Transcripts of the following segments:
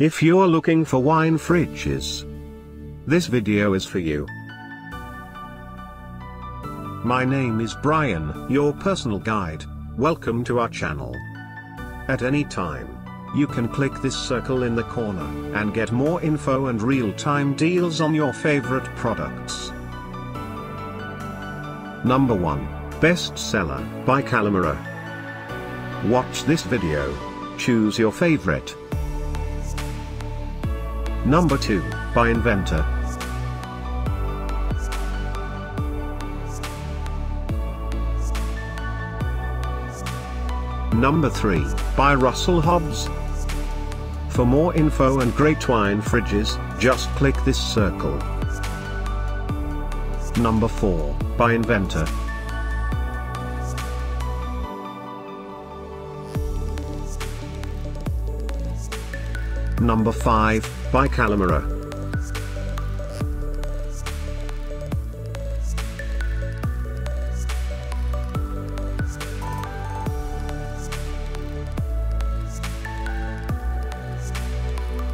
If you're looking for wine fridges, this video is for you. My name is Brian, your personal guide. Welcome to our channel. At any time, you can click this circle in the corner and get more info and real-time deals on your favorite products. Number 1. Bestseller by Kalamera. Watch this video. Choose your favorite. Number 2, by Inventor. Number 3, by Hobbs. For more info and great wine fridges, just click this circle. Number 4, by Inventor. Number 5, by Kalamera.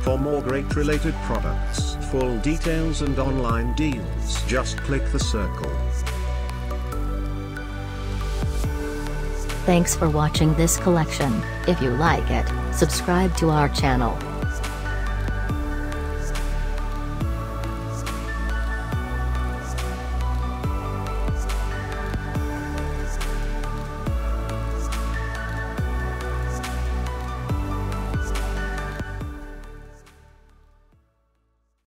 For more great related products, full details and online deals, just click the circle. Thanks for watching this collection. If you like it, subscribe to our channel.